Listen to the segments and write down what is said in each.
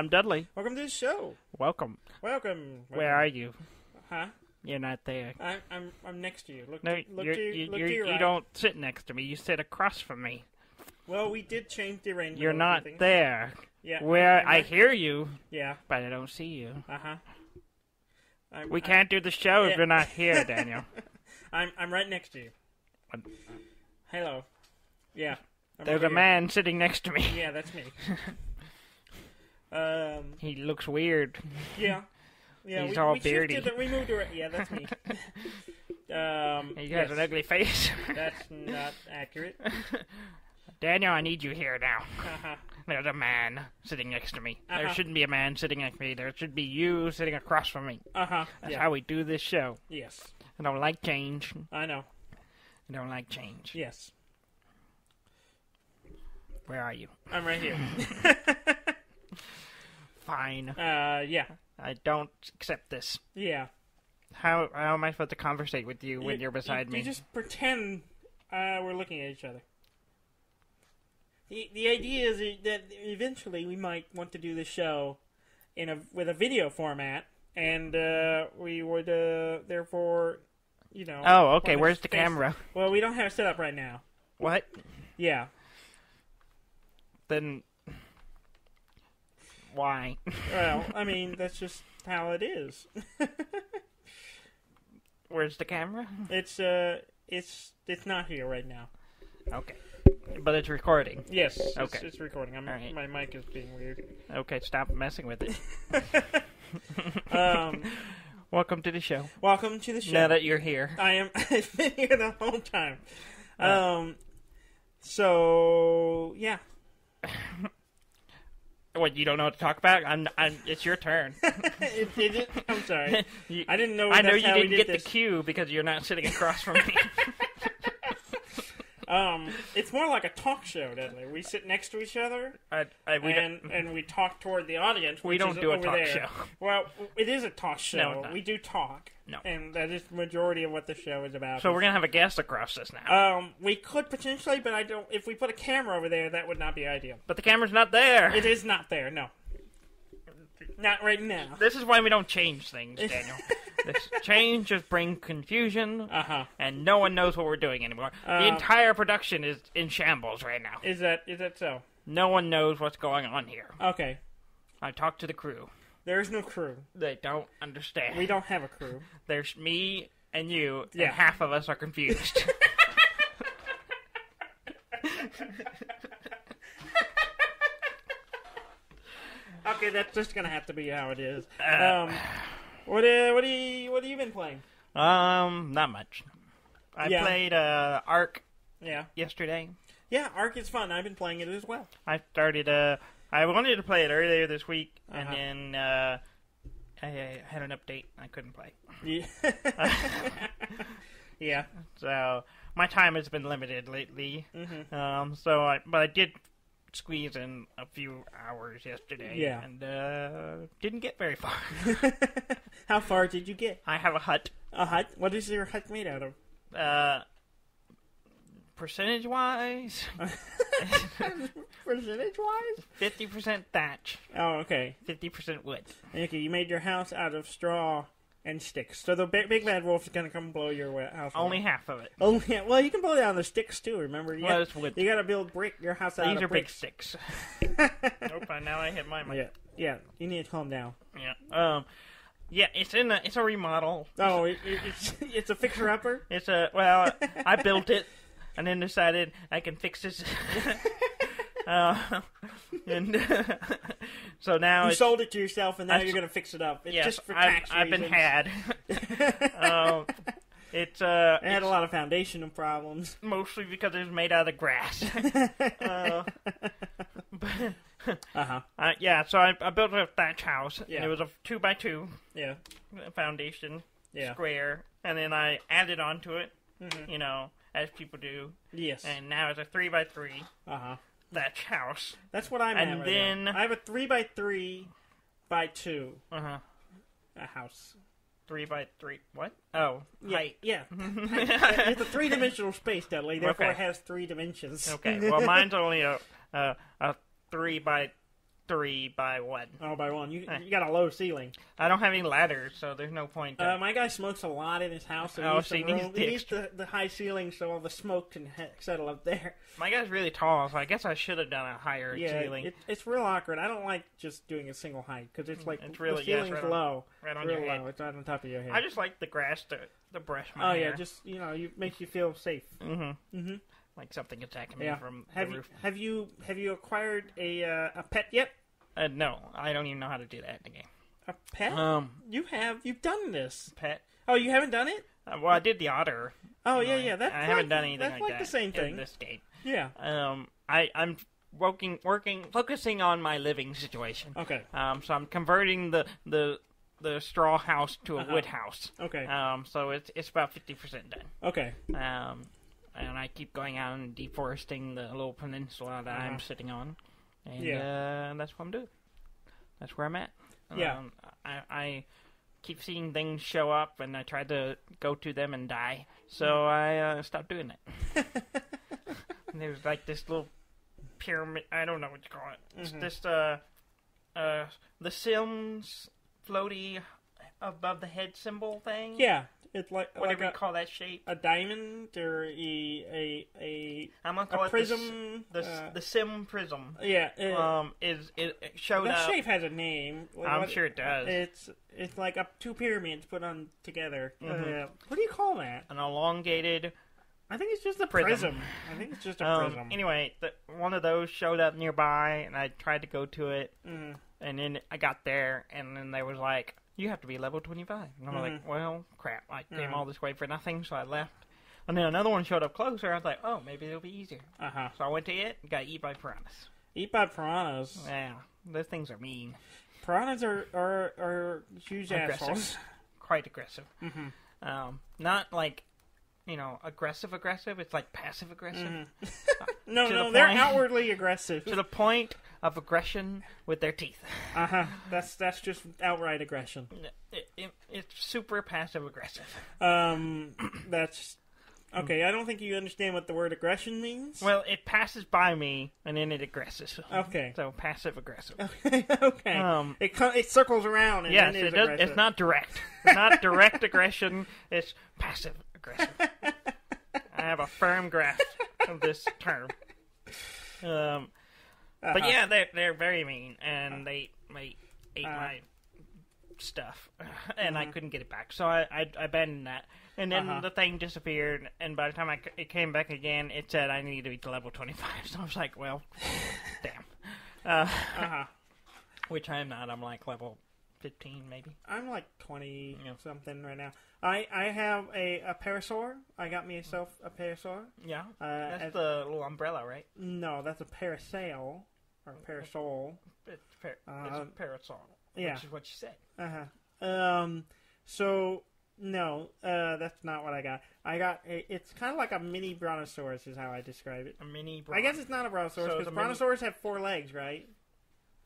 I'm Dudley. Welcome to the show. Welcome. Welcome. Where are you? Huh? You're not there. I'm next to you. Look No, to your you right. don't sit next to me. You sit across from me. Well, we did change the arrangement. You're not there. Yeah. Where I hear you. Yeah. But I don't see you. Uh-huh. We can't do the show if you're not here, Daniel. I'm right next to you. Hello. Yeah. There's a man sitting next to me. Yeah, that's me. He looks weird. Yeah. Yeah, He's all we beardy. We moved around. Yeah, that's me. He has an ugly face. That's not accurate. Daniel, I need you here now. Uh-huh. There's a man sitting next to me. Uh-huh. There shouldn't be a man sitting next to me. There should be you sitting across from me. Uh-huh. That's yeah. how we do this show. Yes. I don't like change. I know. I don't like change. Yes. Where are you? I'm right here. Fine. Yeah. I don't accept this. Yeah. How am I supposed to conversate with you when you're beside me? You just pretend we're looking at each other. The idea is that eventually we might want to do the show with a video format, and we would therefore, Oh, okay. Where's the camera? Well, we don't have it set up right now. What? Yeah. Then why? Well, I mean, that's just how it is. Where's the camera? It's not here right now. Okay. But it's recording. Yes. Okay. It's recording. All right. My mic is being weird. Okay, stop messing with it. Welcome to the show. Welcome to the show. Now that you're here. I've been here the whole time. So, yeah. What, you don't know what to talk about? It's your turn. I'm sorry. I didn't know. I know you didn't get this. the cue because you're not sitting across from me. It's more like a talk show, Dudley. We sit next to each other, and we talk toward the audience. We don't do a talk show. Well, it is a talk show. No, we do talk. No. And that is the majority of what the show is about. So we're gonna have a guest across this now. We could potentially, but I don't. If we put a camera over there, that would not be ideal. But the camera's not there. It is not there. No. Not right now. This is why we don't change things, Daniel. This change just brings confusion, and no one knows what we're doing anymore. The entire production is in shambles right now. Is that so? No one knows what's going on here. Okay. I talked to the crew. There is no crew. They don't understand. We don't have a crew. There's me and you, yeah. and half of us are confused. Okay, that's just gonna have to be how it is. What have you been playing? Not much. I played Ark. Yeah. Yesterday. Yeah, Ark is fun. I've been playing it as well. I started. I wanted to play it earlier this week, and then I had an update. I couldn't play. Yeah. Yeah. So my time has been limited lately. Mm-hmm. But I did squeeze in a few hours yesterday. Yeah. And didn't get very far. How far did you get? I have a hut. A hut? What is your hut made out of? Percentage-wise? Percentage-wise? 50% thatch. Oh, okay. 50% wood. Okay, you made your house out of straw and sticks. So the big bad wolf is going to come blow your house Only away. half of it. Well, you can blow down the sticks, too, remember? It's wood. You got to build your house out These of are bricks. big sticks. Nope, now I hit my mic. Yeah, you need to calm down. Yeah. Yeah, it's a remodel. Oh, it's a fixer-upper? I built it and then decided I can fix this. And so now you sold it to yourself, and now you're going to fix it up. It's just for tax reasons. I've been had. It had a lot of foundational problems. Mostly because it was made out of grass. So I built a thatch house. Yeah. And it was a 2x2 foundation square, and then I added onto it, as people do. Yes. And now it's a 3x3 thatch house. That's what I'm at right then now. I have a 3x3 by 2 a house. 3x3. What? Oh, yeah, height. Yeah. It's a 3-dimensional space, Dudley. Therefore, it has 3 dimensions. Okay. Well, mine's only a 3x3, 3 by 1. Oh, by 1. You got a low ceiling. I don't have any ladders, so there's no point. My guy smokes a lot in his house, so he needs the high ceiling so all the smoke can settle up there. My guy's really tall, so I guess I should have done a higher ceiling. It's real awkward. I don't like just doing a single height, because it's like it's really, the ceiling's low. Right on real your head. low. It's right on top of your head. I just like the grass to brush my hair. Oh, yeah, just, it makes you feel safe. Mm-hmm. Mm-hmm. Like something attacking me from the roof. Have you acquired a pet yet? No, I don't even know how to do that in the game. A pet? You've done this. Pet? Oh, you haven't done it? Well, I did the otter. Oh, yeah. I haven't done anything like that. That's like the same thing in this game. Yeah. I'm focusing on my living situation. Okay. So I'm converting the straw house to a wood house. Okay. So it's about 50% done. Okay. And I keep going out and deforesting the little peninsula that I'm sitting on. And that's what I'm doing. That's where I'm at. Yeah. I keep seeing things show up, and I try to go to them and die. So I stopped doing it. And there's like this little pyramid. I don't know what you call it. It's this the Sims floaty above the head symbol thing. Yeah. It's whatever you call that shape. A diamond or a I'm gonna call it prism. The Sim prism. Yeah. It showed that up. shape has a name. I'm sure it does. It's like two pyramids put on together. Mm-hmm. What do you call that? An elongated. I think it's just a prism. I think it's just a prism. Anyway, one of those showed up nearby, and I tried to go to it, and then I got there, and then they was like, "You have to be level 25." And I'm like, "Well, crap! I came all this way for nothing," so I left. And then another one showed up closer. I was like, "Oh, maybe it'll be easier." So I went to it and got eaten by piranhas. Eat by piranhas? Yeah, those things are mean. Piranhas are huge assholes. Quite aggressive. Not like, aggressive. It's like passive aggressive. No, they're outwardly aggressive. To the point of aggression with their teeth. That's just outright aggression. It's super passive aggressive. That's okay. I don't think you understand what the word aggression means. Well, it passes by me and then it aggresses. Okay. So passive aggressive. Okay. It circles around. And yes, then it does. It's not direct. It's not direct aggression. It's passive aggressive. I have a firm grasp of this term. But yeah, they're very mean, and they ate my stuff, and I couldn't get it back, so I abandoned that. And then the thing disappeared, and by the time it came back again, it said I needed to be to level 25. So I was like, well, damn. Which I am not. I'm like level 15, maybe. I'm like 20 something right now. I have a parasaur. I got myself a parasaur. Yeah. That's the little umbrella, right? No, that's a parasail. Or parasol. It's a parasol. Yeah. Which is what you said. So, no, that's not what I got. It's kind of like a mini brontosaurus is how I describe it. A mini I guess it's not a brontosaurus, because brontosaurs have 4 legs, right?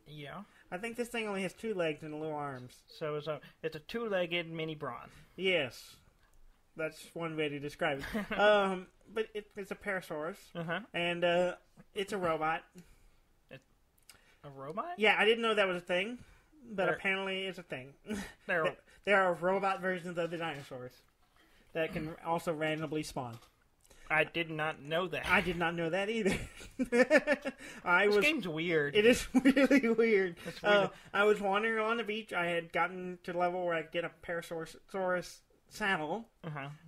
Yeah. I think this thing only has 2 legs and little arms. So it's a 2-legged mini brawn. Yes. That's one way to describe it. But it's a parasaurus. And it's a robot. A robot? Yeah, I didn't know that was a thing, but apparently it's a thing. There are robot versions of the dinosaurs that can also randomly spawn. I did not know that. I did not know that either. This game's weird. It is really weird. It's weird. I was wandering on the beach. I had gotten to the level where I could get a Parasaurus saddle,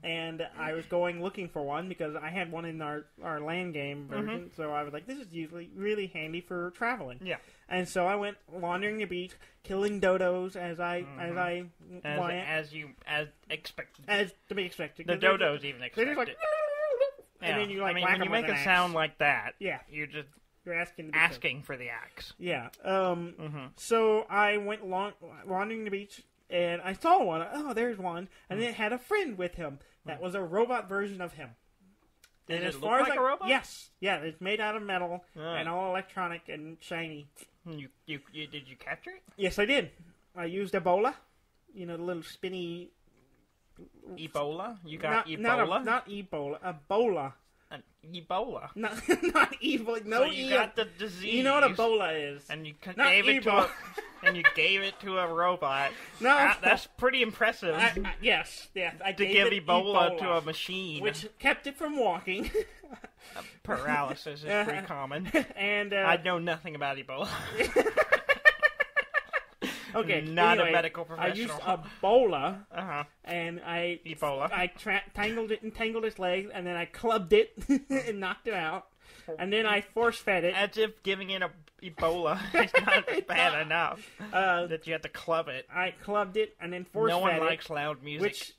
and I was going looking for one because I had one in our land game version, so I was like, this is usually really handy for traveling. Yeah. And so I went wandering the beach, killing dodos as expected. As to be expected. The dodos even expected. They're just like, and then you when you make a sound like that, you're asking for the axe. Yeah. So I went wandering the beach, and I saw one. Oh, there's one. And it had a friend with him. That was a robot version of him. Did it look like a robot? Yes. Yeah, it's made out of metal and all electronic and shiny. Did you capture it? Yes, I did. I used Ebola. The little spinny... Ebola? You got Ebola? Not Ebola. Ebola. Ebola. Not Ebola. No, so you got the disease. You know what Ebola is. And you gave it to a robot. No. That's pretty impressive. Yes. I to give Ebola to a machine. Which kept it from walking. Paralysis is pretty common. And I know nothing about Ebola. Okay, not anyway, a medical professional. I used Ebola, and I tangled its legs, and then I clubbed it and knocked it out, and then I force fed it. As if giving it Ebola is not bad enough that you have to club it. I clubbed it and then force fed it. No one likes loud music. Which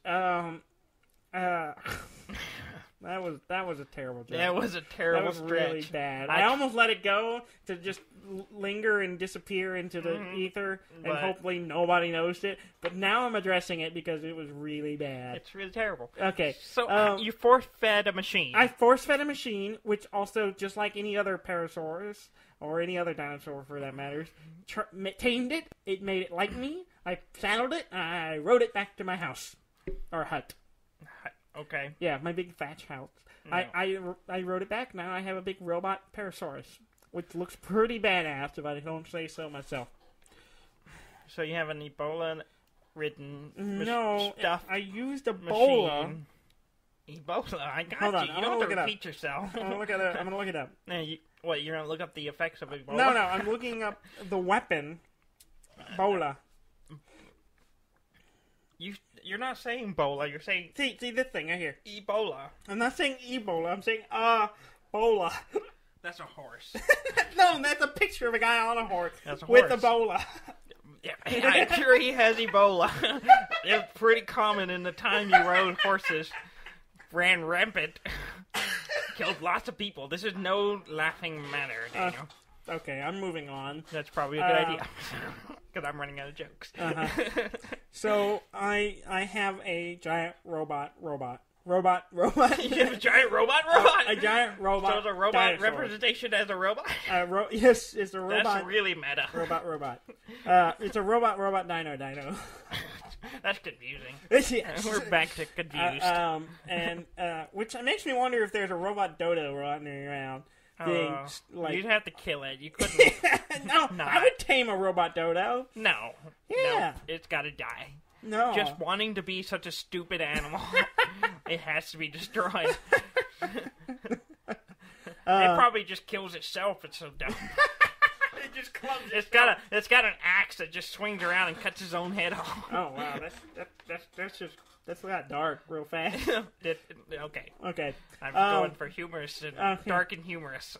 that was a terrible joke. That was a terrible stretch. Really bad. I almost let it go to just linger and disappear into the ether, and hopefully nobody noticed it. But now I'm addressing it because it was really bad. It's really terrible. Okay. So you force-fed a machine. I force-fed a machine, which also, just like any other Parasaurus, or any other dinosaur for that matter, tamed it. It made it like me. I saddled it, and I rode it back to my house. Or hut. Okay. Yeah, my big thatch house. No. I rode it back. Now I have a big robot Parasaurus, which looks pretty badass if I don't say so myself. So you have an Ebola-ridden stuff. I used Ebola. Machine. Ebola? I got Hold on, you. You don't have to repeat yourself. I'm going to look it up. You're going to look up the effects of Ebola? No, I'm looking up the weapon, Ebola. You're not saying Ebola, you're saying... See this thing right here. Ebola. I'm not saying Ebola, I'm saying, Ebola. That's a horse. No, that's a picture of a guy on a horse. That's a with horse. Ebola. Yeah, I'm sure he has Ebola. It's pretty common in the time you rode horses. Ran rampant. Killed lots of people. This is no laughing matter, Daniel. Okay, I'm moving on. That's probably a good idea. Because I'm running out of jokes. So, I have a giant robot. You have a giant robot? A giant robot. So it's a robot dinosaur. Representation as a robot? Yes, it's a robot. That's really meta. Robot. It's a robot dino. That's confusing. Yes. We're back to confused. And which makes me wonder if there's a robot dodo running around. You'd have to kill it. You couldn't. No, I would tame a robot dodo. No. Yeah. No, it's got to die. No. Just wanting to be such a stupid animal, it has to be destroyed. It probably just kills itself. It's so dumb. It just clubs. It's got an axe that just swings around and cuts his own head off. Oh wow, that's got dark real fast. Okay. I'm going for humorous and dark and humorous.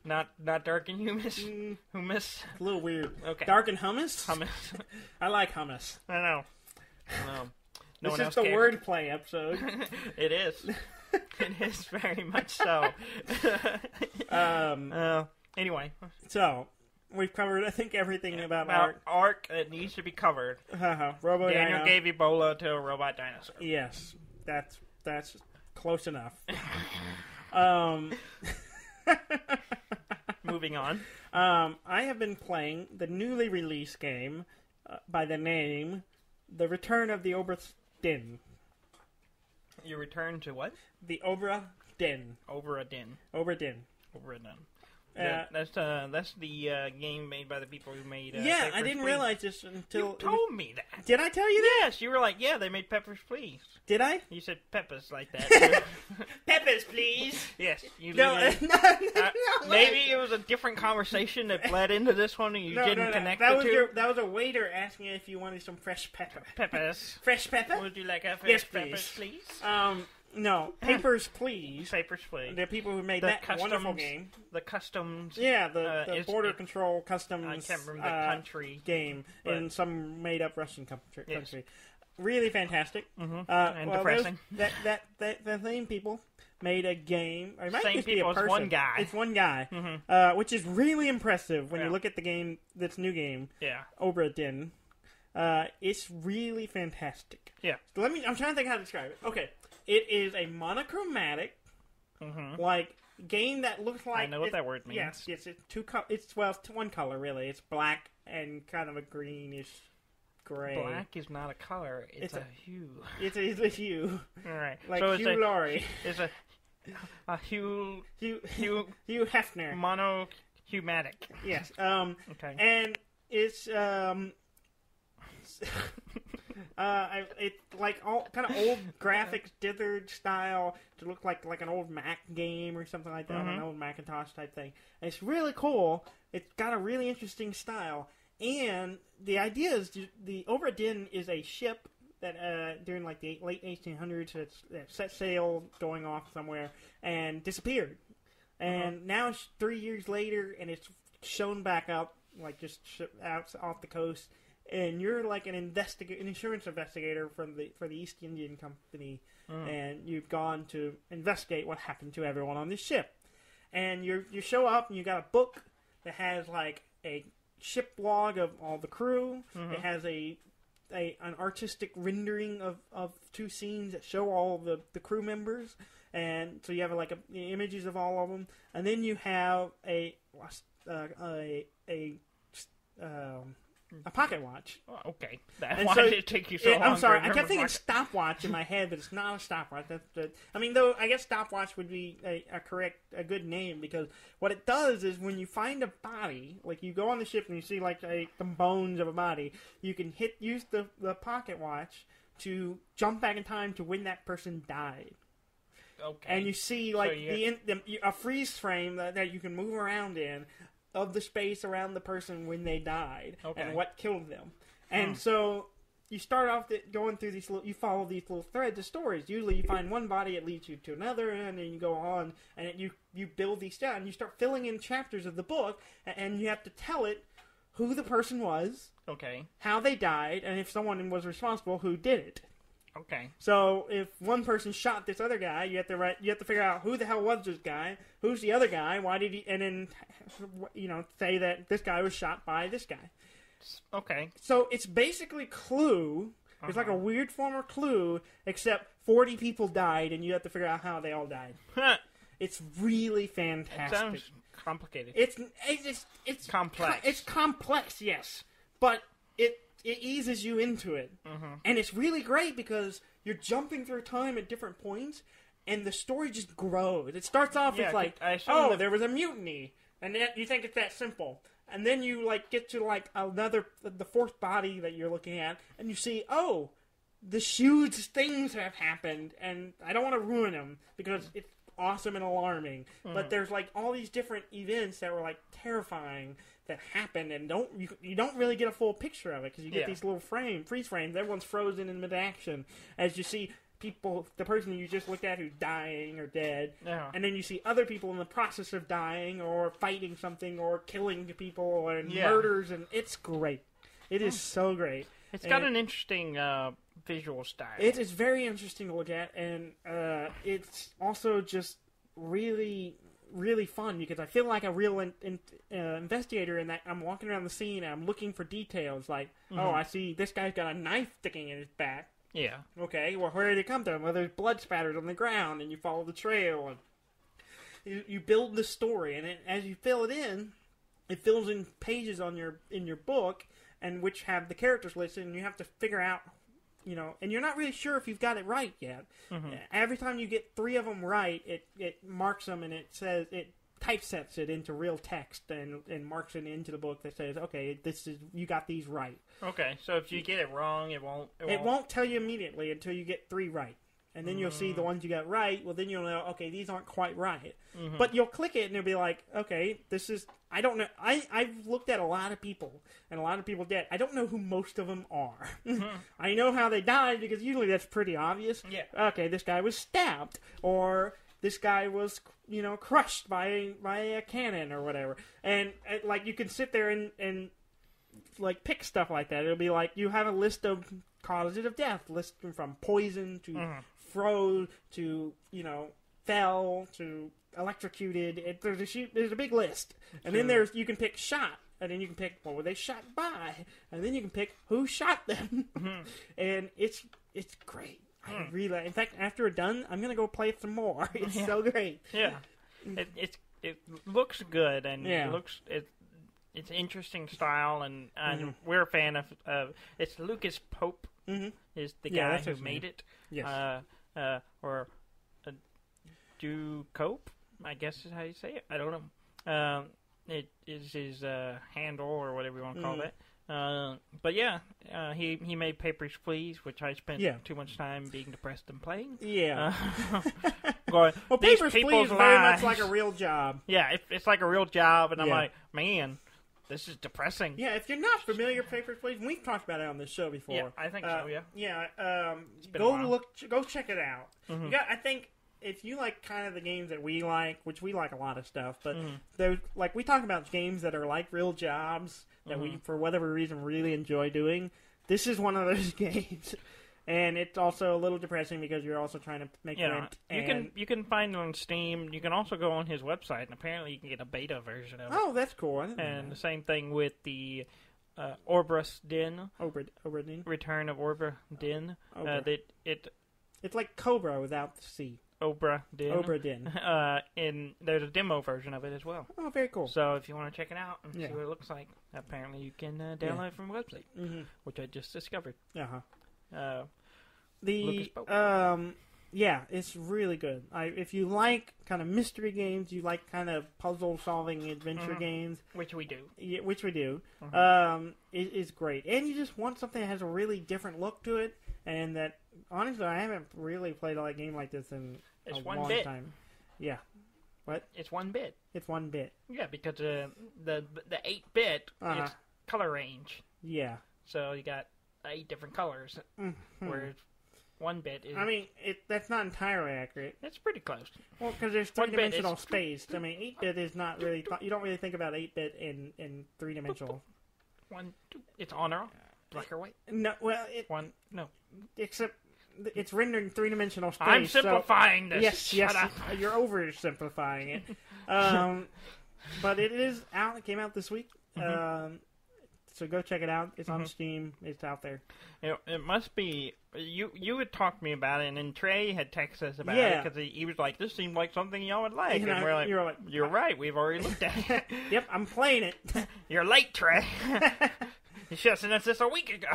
Not dark and hummus. Hummus. A little weird. Okay. Dark and hummus. Hummus. I like hummus. I know. This is the wordplay episode. It is. It is very much so. Anyway. So, we've covered, I think, everything about Ark that needs to be covered. Daniel gave Ebola to a robot dinosaur. Yes. That's close enough. Moving on. I have been playing the newly released game by the name The Return of the Obra Dinn. You return to what? The Obra Dinn. Obra Dinn. Obra Dinn. Obra Dinn. That's the game made by the people who made Papers, I didn't realize this until... You told me that. Did I tell you that? Yes, you were like, yeah, they made Peppers, Please. Did I? You said Peppers like that. Peppers, please. Yes. You no, maybe it was a different conversation that bled into this one and you didn't connect the two. That was a waiter asking if you wanted some fresh pepper. Peppers. Fresh pepper? Would you like a fresh peppers, please? No, Papers, Please. Papers, Please. The people who made that wonderful game. The customs. Yeah, the border control customs. I can't remember the country game in some made-up Russian country. Yes. Really fantastic. Mm-hmm. And depressing. The same people made a game. Or it might same just people. Be a person. It's one guy. It's one guy, which is really impressive when you look at the game. This new game. Yeah. Obra Dinn. It's really fantastic. Yeah. I'm trying to think how to describe it. Okay. It is a monochromatic, game that looks like... I know what that word means. Yes, it's one color, really. It's black and kind of a greenish gray. Black is not a color, it's a hue. It's a hue. All right. Like so Hugh Laurie. Hugh Hefner. Monohumatic. Yes. Okay. And it's it's like all kind of old graphics dithered style to look like an old Mac game or something like that, an old Macintosh type thing. And it's really cool. It's got a really interesting style. And the idea is the Obra Dinn is a ship that during like the late 1800s that set sail going off somewhere and disappeared. And now it's 3 years later and it's shown back up, like just out off the coast. And you're like an insurance investigator for the East Indian Company, and you've gone to investigate what happened to everyone on this ship. And you show up and you got a book that has like a ship log of all the crew. It has an artistic rendering of two scenes that show all the crew members, and so you have like the images of all of them. And then you have a pocket watch. Oh, okay. Why did it take you so long? I'm sorry. I kept thinking stopwatch in my head, but it's not a stopwatch. I mean, though, I guess stopwatch would be a good name, because what it does is when you find a body, like you go on the ship and you see like the bones of a body, you can use the pocket watch to jump back in time to when that person died. Okay. And you see like a freeze frame that you can move around in of the space around the person when they died and what killed them. And so you start off going through you follow these little threads of stories. Usually you find one body, it leads you to another, and then you go on, and you build these down, and you start filling in chapters of the book, and you have to tell it who the person was, how they died, and if someone was responsible, who did it. Okay. So if one person shot this other guy, you have to figure out who the hell was this guy, who's the other guy, why did he, and then say that this guy was shot by this guy. Okay. So it's basically Clue. It's like a weird form of Clue, except 40 people died, and you have to figure out how they all died. It's really fantastic. It sounds complicated. It's complex. It's complex, yes, but it eases you into it. And it's really great because you're jumping through time at different points, and the story just grows. It starts off with like, there was a mutiny, and then you think it's that simple. And then you like get to like the fourth body that you're looking at, and you see, the huge things have happened, and I don't want to ruin them because it's awesome and alarming. But there's like all these different events that were like terrifying that happened, and you don't really get a full picture of it because you get these little freeze frames. Everyone's frozen in mid-action as you see people, the person you just looked at who's dying or dead, and then you see other people in the process of dying or fighting something or killing people and murders, and it's great. It is so great. It's got an interesting visual style. It is very interesting to look at, and it's also just really, really fun because I feel like a real investigator in that I'm walking around the scene and I'm looking for details like, I see this guy's got a knife sticking in his back. Yeah. Okay, well, where did it come from? Well, there's blood spatters on the ground, and you follow the trail, and you build the story, and as you fill it fills in pages in your book, and which have the characters listed, and you have to figure out, and you're not really sure if you've got it right yet. Every time you get 3 of them right, it marks them, and it says it typesets it into real text and marks it into the book that says, okay, you got these right. Okay, so if you get it wrong, it won't tell you immediately until you get 3 right. And then you'll see the ones you got right. Well, then you'll know, okay, these aren't quite right. But you'll click it, and it'll be like, okay, I don't know. I've looked at a lot of people, and a lot of people dead. I don't know who most of them are. I know how they died, because usually that's pretty obvious. Yeah. Okay, this guy was stabbed, or this guy was, crushed by a cannon or whatever. And like, you can sit there and like pick stuff like that. It'll be like you have a list of causes of death, listing from poison to froze to fell to electrocuted. There's a big list, and then you can pick shot, and then you can pick what were they shot by, and then you can pick who shot them, and it's great. I really, in fact, after we're done, I'm gonna go play some more. It's so great. Yeah, it looks good, and it's interesting style, and we're a fan of it's Lucas Pope is the guy who made it. Yes. Ducope, I guess is how you say it. I don't know. It is his handle or whatever you want to call that. But yeah, he made Papers, Please, which I spent too much time being depressed and playing. Yeah. Going, well, Papers, Please, very much like a real job. Yeah, it's like a real job, and I'm like, man, this is depressing. Yeah, if you're not familiar with Papers, Please, and we've talked about it on this show before. Yeah, I think so. Yeah. Yeah. Go check it out. Mm-hmm. I think. If you like kind of the games that we like, which we like a lot of stuff, but like we talk about games that are like real jobs that we, for whatever reason, really enjoy doing. This is one of those games, and it's also a little depressing because you're also trying to make rent. You can find it on Steam. You can also go on his website, and apparently you can get a beta version of it. Oh, that's cool. And the same thing with the Obra Dinn. Obra Dinn. Return of Obra Dinn. It's like Cobra without the C. Obra Dinn. Obra Dinn. And there's a demo version of it as well. Oh, very cool. So if you want to check it out and see what it looks like, apparently you can download it from the website, which I just discovered. Yeah, it's really good. If you like kind of mystery games, you like kind of puzzle-solving adventure games, which we do. Yeah, which we do. It is great, and you just want something that has a really different look to it, and that honestly, I haven't really played a game like this in a long time. Yeah. What? It's 1 bit. It's 1 bit. Yeah, because the 8-bit is color range. Yeah. So you got 8 different colors, whereas 1 bit is... I mean, that's not entirely accurate. It's pretty close. Well, because there's 3-dimensional space. I mean, 8-bit is not really... You don't really think about 8-bit in 3-dimensional. 1, 2... It's on or off? Black or white? No, well... No. Except... It's rendered in 3-dimensional space. I'm simplifying this. Yes, Shut up. You're oversimplifying it. But it is out. It came out this week. So go check it out. It's on Steam. It's out there. It must be... You had talked to me about it, and then Trey had texted us about it, because he was like, this seemed like something y'all would like. And we're like, you're right. We've already looked at it. Yep, I'm playing it. You're late, Trey. You should have sent us this a week ago.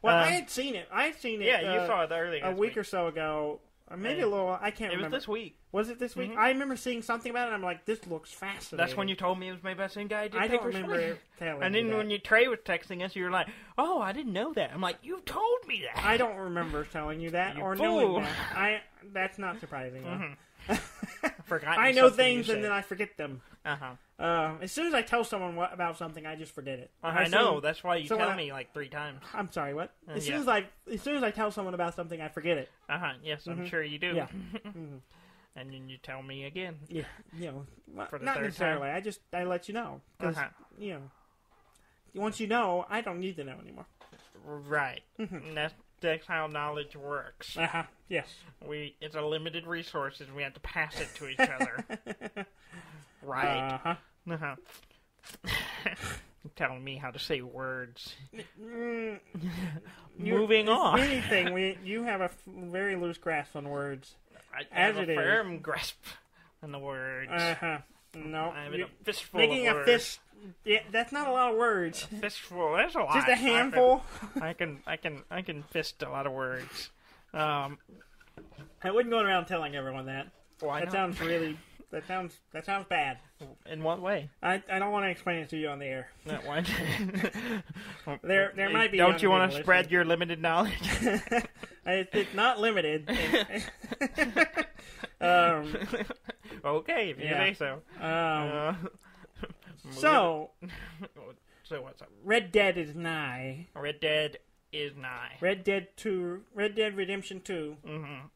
Well, I had seen it. Yeah, you saw it earlier. A week or so ago. Or maybe a little. I can't remember. It was this week. Was it this week? I remember seeing something about it, and I'm like, this looks fascinating. That's when you told me it was made by the same guy who did I Papers, don't remember telling And then when Trey was texting us, you were like, oh, I didn't know that. I'm like, you told me that. I don't remember telling you that or knowing that. That's not surprising. I know things and then I forget them. As soon as I tell someone about something, I just forget it. I know. That's why you tell me like 3 times. I'm sorry. What? As soon as I tell someone about something, I forget it. Yes, I'm sure you do. Yeah. And then you tell me again. Yeah. For the not third necessarily. time. I let you know. Because once you know, I don't need to know anymore. Right. And that's how knowledge works. Yes. It's a limited resource, and we have to pass it to each other. Right. You're telling me how to say words. Moving on. Anything. You have a very loose grasp on words. I have a firm grasp on the words. No. I'm in a fistful making of a words. fist. Yeah, that's not a lot of words. A fistful. That's a lot. Just a handful. I can fist a lot of words. I wouldn't go around telling everyone that. Why that not? That sounds bad. In what way? I don't want to explain it to you on the air. No, why? there might be. Don't you want to spread your limited knowledge? It's not limited. Okay, if you say so. So what's up? Red Dead is nigh. Red Dead is nigh. Red Dead Redemption 2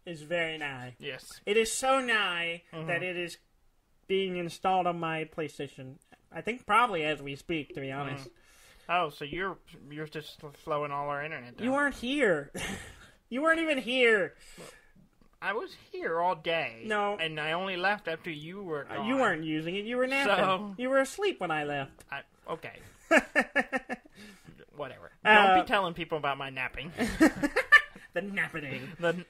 is very nigh. Yes. It is so nigh that it is being installed on my PlayStation. I think probably as we speak, to be honest. Oh, so you're just flowing all our internet down. You weren't here. You weren't even here. I was here all day. No. And I only left after you were gone. You weren't using it. You were napping. So, you were asleep when I left. Okay. Whatever. Don't be telling people about my napping. The napping.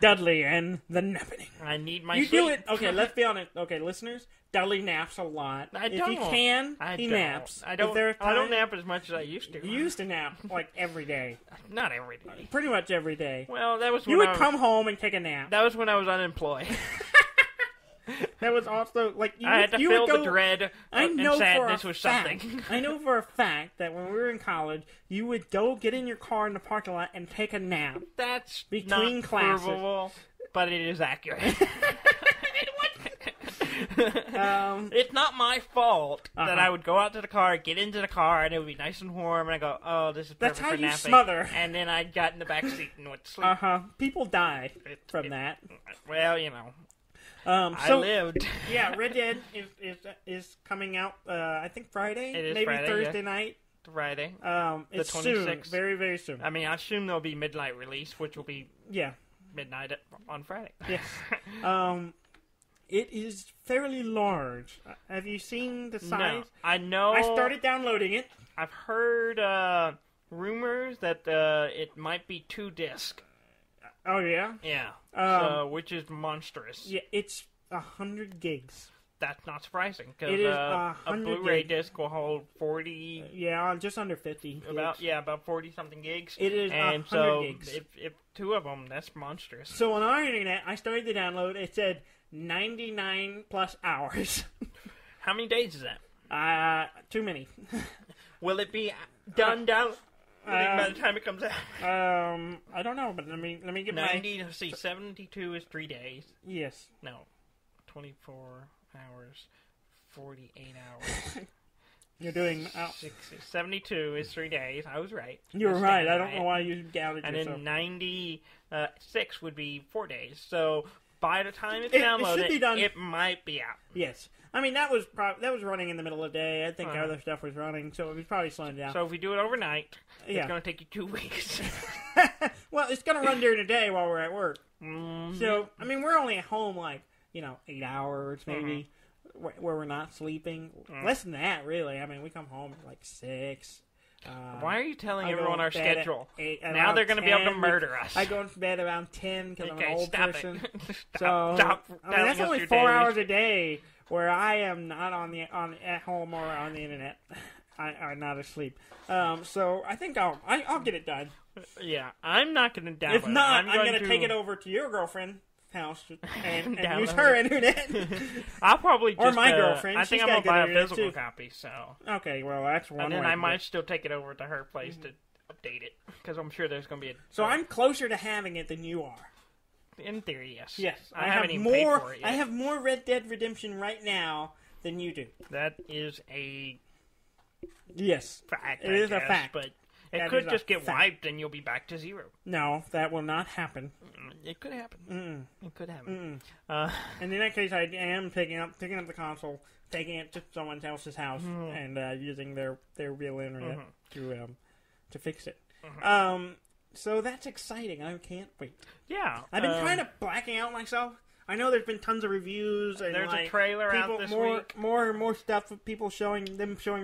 Dudley and the napping. I need my You sleep. do it. Okay, let's be honest. Okay, listeners, Dudley naps a lot. I If don't. he can, he don't. naps. I don't. If there's I don't time- nap as much as I used to. You used to nap like every day. Not every day. Pretty much every day. Well, that was when You would I was, come home and take a nap. That was when I was unemployed. That was also like you, I had to you feel would go, the dread and sadness with something. I know for a fact that when we were in college, you would go get in your car in the parking lot and take a nap. That's Between not classes. provable, but it is accurate. It's not my fault that I would go out to the car, get into the car, and it would be nice and warm, and I go, "Oh, this is perfect That's how for you napping." smother. And then I got in the back seat and went to sleep. People died from that. Well, you know, I So lived. yeah, Red Dead is coming out. I think Friday, It is maybe Friday, Thursday yeah. night. Friday. It's 26th. soon, very very soon. I mean, I assume there'll be midnight release, which will be Yeah. midnight on Friday. Yes. It is fairly large. Have you seen the size? No, I know. I started downloading it. I've heard rumors that it might be 2 disc. Oh yeah. Yeah. Which is monstrous. Yeah, it's 100 gigs. That's not surprising because It is a 100 Blu-ray gigs. disc will hold 40. Yeah, just under 50. About gigs. about 40 something gigs. It is and 100 so gigs. if 2 of them, that's monstrous. So on our internet, I started the download. It said 99 plus hours. How many days is that? Too many. Will it be done down by the time it comes out? I don't know, but let me get 90. Let's see, 72 is 3 days. Yes. No, 24 hours, 48 hours. You're doing. 72 is 3 days. I was right. You were I right. stand I don't know why you doubted And yourself. then 96 would be 4 days. So by the time it's It should downloaded, be done. it might be out. Yes. I mean, that was running in the middle of the day. I think Uh-huh. other stuff was running, so it was probably slowing down. So if we do it overnight, Yeah. it's going to take you 2 weeks. Well, it's going to run during the day while we're at work. Mhm. So, I mean, we're only at home like, 8 hours maybe, where we're not sleeping. Less than that, really. I mean, we come home at like 6. Why are you telling I go everyone our to bed at schedule? 8, Now around they're going to be able to 10. murder us. I go to bed around 10 because I'm an old stop person. it. So, stop I mean, that's telling us only your 4 days. hours a day where I am not at home or on the internet. I'm not asleep. So I think I'll get it done. Yeah, I'm not going to download If not, it. I'm going to take it over to your girlfriend's house and use Download her it. internet. I'll probably just... Or my girlfriend. I think She's I'm got going to buy a good internet, physical too. copy, so... Okay, well that's one And then way I to do might it. still take it over to her place to update it, because I'm sure there's going to be a... So I'm closer to having it than you are. In theory, yes. Yes, I have haven't even more. paid for it yet. I have more Red Dead Redemption right now than you do. That is a Yes, fact, it I is a guess, fact. but That it could is a just get fact. wiped and you'll be back to 0. No, that will not happen. It could happen. It could happen. And in that case, I am picking up the console, taking it to someone else's house, and using their real internet to fix it. So that's exciting. I can't wait. Yeah. I've been kind of blacking out myself. I know there's been tons of reviews and There's a like, trailer out people, this more, week. more stuff of people showing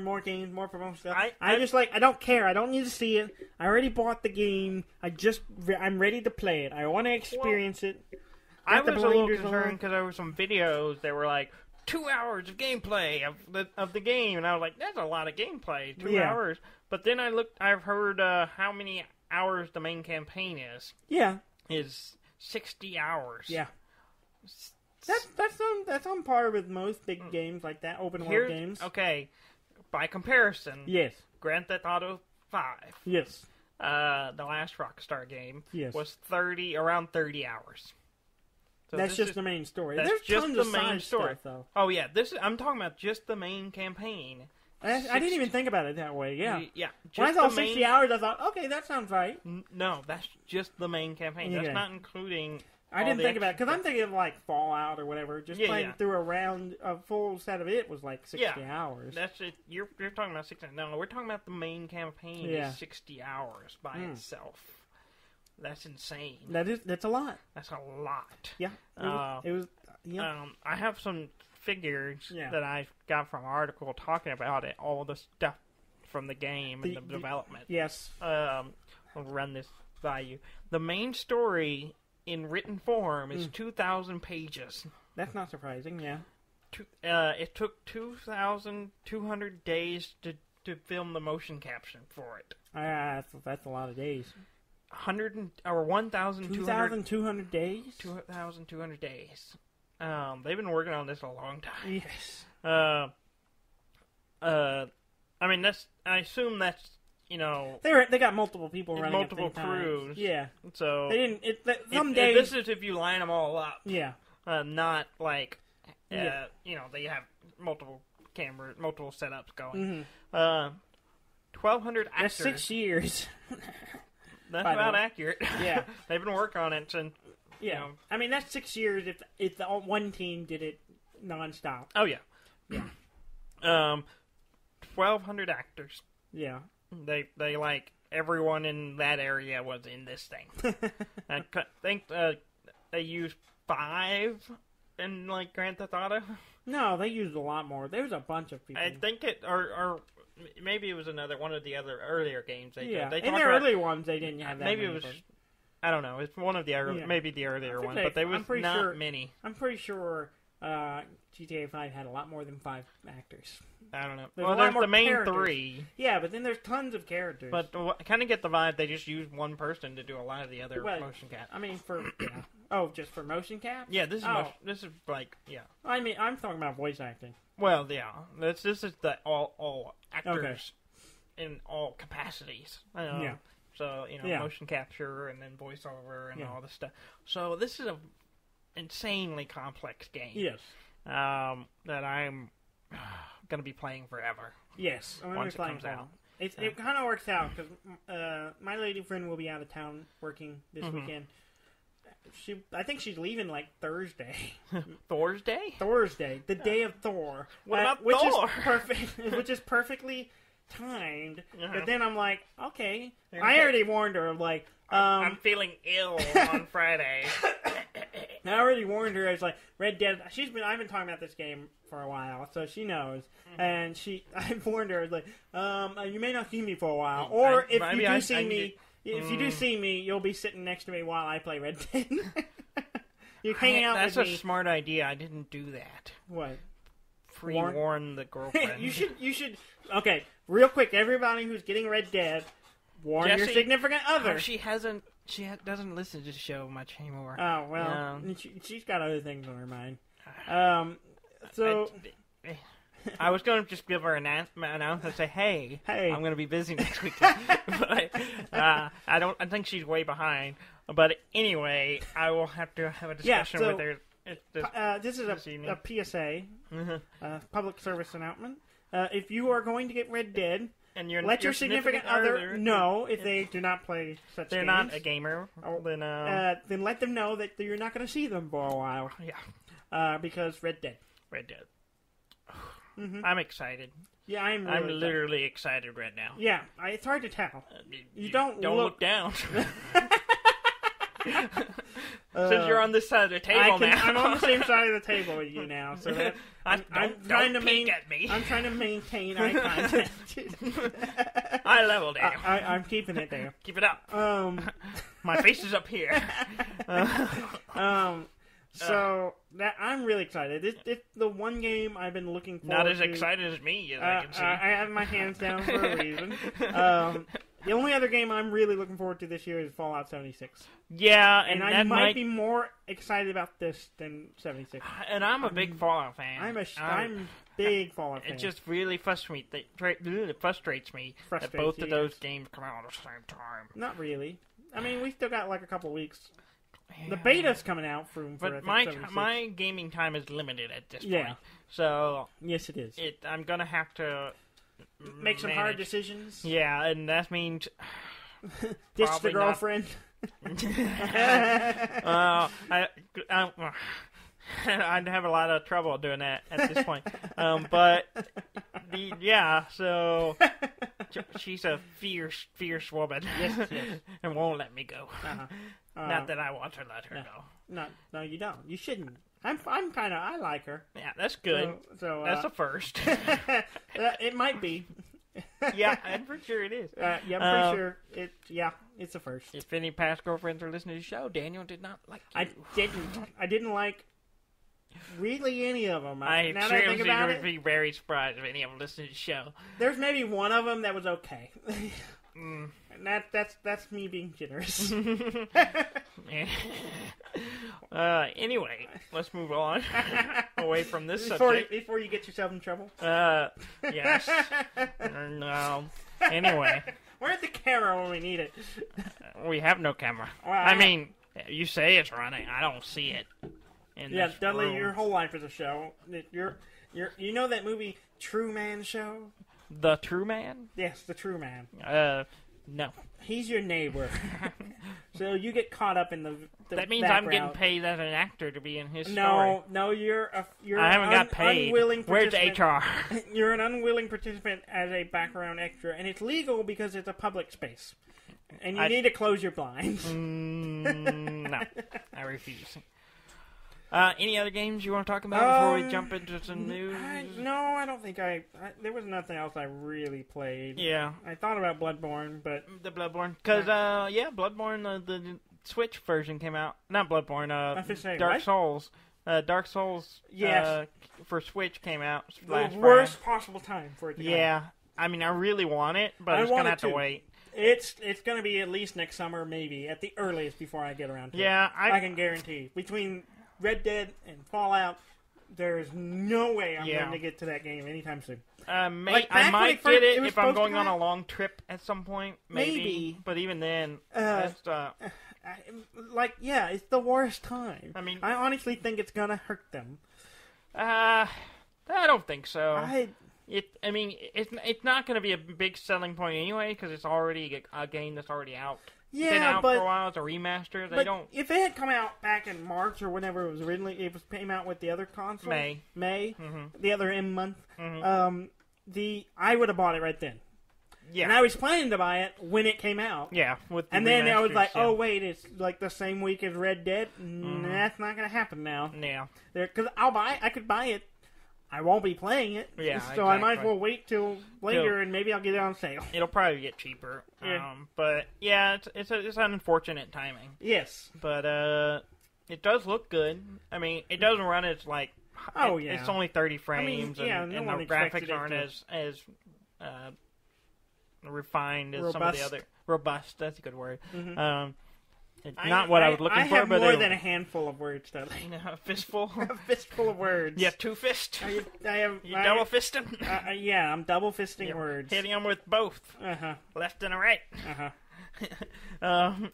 more games, more promotion stuff. I I don't care. I don't need to see it. I already bought the game. I'm ready to play it. I want to experience it. I Got the was a little blinders on. concerned because there were some videos that were like 2 hours of gameplay of the game, and I was like, "That's a lot of gameplay, 2 Yeah. hours." But then I've heard how many hours the main campaign Yeah, is 60 hours. yeah. That's on par with most big games like that, open world games. Okay, by comparison, Yes, Grand Theft Auto 5, yes, the last Rockstar game, Yes. was around 30 hours. So that's this just is- the main story. That's There's just tons the of main side story. stuff, though. Oh yeah, I'm talking about just the main campaign. I didn't even think about it that way. Yeah. Yeah. When I Just saw the 60 main, hours, I thought, okay, that sounds right. No, that's just the main campaign. Okay. That's not including. I all didn't the think about it extra because I'm stuff. thinking of like Fallout or whatever. Just Yeah, playing yeah. through a full set of it was like 60 hours. That's it. You're talking about 60. No, we're talking about the main campaign. Yeah. Is 60 hours by itself. That's insane. That's a lot. That's a lot. Yeah. It was yeah. I have some figures Yeah. that I got from an article talking about it. All the stuff from the game and the development. Yes. I'll run this by you. The main story in written form is 2,000 pages. That's not surprising, yeah. It took 2,200 days to film the motion capture for it. That's a lot of days. 1,200 days? 2,200 days. They've been working on this a long time. Yes. I mean, I assume that's, you know... They got multiple people running multiple at the same crews. Time. Yeah. So... They didn't... Some days... This is if you line them all up. Yeah. Not like... You know, they have multiple setups going. 1,200 actors. That's 6 years. That's about accurate. Yeah. They've been working on it since... Yeah. You know, I mean, that's 6 years if the one team did it nonstop. Oh, yeah. Yeah. 1,200 actors. Yeah. They like, everyone in that area was in this thing. I think they used 5 in, like, Grand Theft Auto. No, they used a lot more. There was a bunch of people. I think or maybe it was one of the other earlier games they did. They in their early ones, they didn't have that maybe many. It was... I don't know. It's one of the maybe the earlier one, but there was not many. I'm pretty sure GTA 5 had a lot more than 5 actors. I don't know. There's the main characters. 3. Yeah, but then there's tons of characters. But I kind of get the vibe they just used one person to do a lot of the other motion cap. I mean, just for motion cap? Yeah, this is like, yeah. I mean, I'm talking about voice acting. Well, yeah. This is the all actors in all capacities. Yeah. So, you know, motion capture and then voiceover and all this stuff. So this is a insanely complex game. Yes. That I'm going to be playing forever. Yes. Once it comes out. It kind of works out because my lady friend will be out of town working this weekend. I think she's leaving like Thursday. Thursday, the day of Thor. What about Thor? Which is perfectly timed. But then I'm like, okay. I already warned her. I'm like, I'm feeling ill on Friday. I already warned her. I was like, Red Dead. I've been talking about this game for a while, so she knows. And I warned her. I was like, you may not see me for a while, or if you do see me. If you do see me, you'll be sitting next to me while I play Red Dead. You're hanging out with me. That's a smart idea. I didn't do that. What? Warn the girlfriend. You should. Okay, real quick, everybody who's getting Red Dead, warn your significant other. She doesn't listen to the show much anymore. Oh, well, she's got other things on her mind. I was going to just give her an announcement and say, hey, I'm going to be busy next week. But I think she's way behind. But anyway, I will have to have a discussion with her. This is a PSA, public service announcement. If you are going to get Red Dead, and let your significant other know if they do not play such they're games. Not a gamer. Then let them know that you're not going to see them for a while. Yeah. Because Red Dead. I'm excited. Yeah, I'm literally excited right now. Yeah, it's hard to tell. You don't look down. Since you're on this side of the table now. I'm on the same side of the table with you now, so that I'm trying to maintain eye contact. Eye level down. I'm keeping it there. Keep it up. My face is up here. So that I'm really excited. It's the one game I've been looking forward to. Not as excited as me, as I can see. I have my hands down for a reason. The only other game I'm really looking forward to this year is Fallout 76. Yeah, and I might be more excited about this than 76. And I'm a big Fallout fan. I'm big Fallout fan. It just really frustrates me that both of those games come out at the same time. Not really. I mean, we still got like a couple weeks. Yeah. The beta's coming out but my gaming time is limited at this point. So yes, it is. I'm gonna have to make some hard decisions. Yeah, and that means ditch the girlfriend. I'd have a lot of trouble doing that at this point. But so she's a fierce woman, yes. and won't let me go. Not that I want to let her go. No, you don't. You shouldn't. I like her. Yeah, that's good. So that's a first. It might be. Yeah, I'm pretty sure it is. Yeah, I'm pretty sure it. Yeah, it's the first. If any past girlfriends are listening to the show, Daniel did not like you. I didn't like really any of them. I now that I think about would be very surprised if any of them listened to the show. There's maybe one of them that was okay. And that's me being generous. Anyway, let's move on away from this subject. Before you get yourself in trouble. Yes. No. Anyway. Where's the camera when we need it? We have no camera. Well, I mean, you say it's running. I don't see it. Dudley, room. your whole life is a show. You know that movie True Man Show? The True Man? Yes, The True Man. No. He's your neighbor. So you get caught up in the that means background. I'm getting paid as an actor to be in his story. No, you're I haven't got paid. Where's HR? You're an unwilling participant as a background extra, and it's legal because it's a public space. And you need to close your blinds. No, I refuse. Any other games you want to talk about before we jump into some news? No, I don't think there was nothing else I really played. Yeah. I thought about Bloodborne, but... The Bloodborne. Because, Bloodborne, the Switch version came out. Not Bloodborne, Dark Souls. Dark Souls for Switch came out last The worst possible time for it to come out. I mean, I really want it, but I'm going to have to wait. It's going to be at least next summer, maybe, at the earliest before I get around to it. Yeah, I can guarantee. Between Red Dead and Fallout, there's no way I'm going to get to that game anytime soon. I might get it if I'm going on a long trip at some point. Maybe. But even then, it's the worst time. I mean, I honestly think it's going to hurt them. I don't think so. It's not going to be a big selling point anyway because it's already a game that's already out. Yeah, been out for a while. It's a remaster. If it had come out back in March or whenever it was originally, came out with the other console. May. Mm-hmm. The other M month. Mm-hmm. I would have bought it right then. Yeah. And I was planning to buy it when it came out. Yeah. And then I was like, oh wait, it's like the same week as Red Dead. Mm-hmm. That's not going to happen now. Yeah. Because I could buy it. I won't be playing it, so exactly. I might as well wait till later, and maybe I'll get it on sale. It'll probably get cheaper. Yeah. But yeah, it's unfortunate timing. Yes, but it does look good. I mean, it doesn't run as like it's only 30 frames, and the graphics aren't as refined as some of the other robust. That's a good word. Mm-hmm. Not what I was looking for, but I have more than a handful of words, Dudley. A fistful? A fistful of words. You have two fists? You double fisting? Yeah, I'm double fisting words. Hitting them with both. Uh-huh. Left and a right. Uh-huh.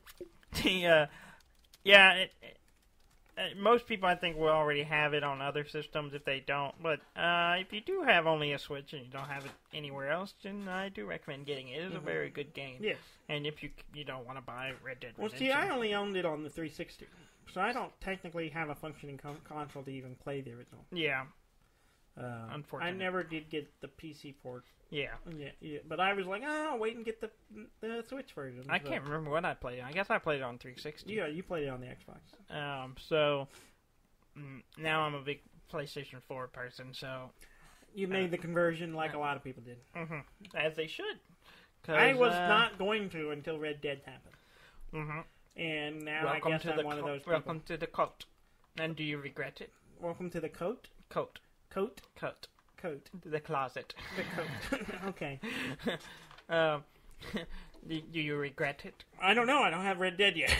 Most people, I think, will already have it on other systems if they don't. But if you do have only a Switch and you don't have it anywhere else, then I do recommend getting it. It is a very good game. Yes. And if you don't want to buy Red Dead Redemption. Well, see, I only owned it on the 360, so I don't technically have a functioning console to even play the original. Yeah. Unfortunately. I never did get the PC port. Yeah. Yeah. But I was like, I'll wait and get the Switch version. I can't remember what I played. I guess I played it on 360. Yeah, you played it on the Xbox. So now I'm a big PlayStation 4 person, so... You made the conversion like a lot of people did. Mm-hmm. As they should. I was not going to until Red Dead happened. Mm-hmm. And now I guess I'm one of those people. Welcome to the cult. And do you regret it? Welcome to the coat? Coat. Coat? Coat. Coat. The closet. The coat. Okay. Do you regret it? I don't know. I don't have Red Dead yet.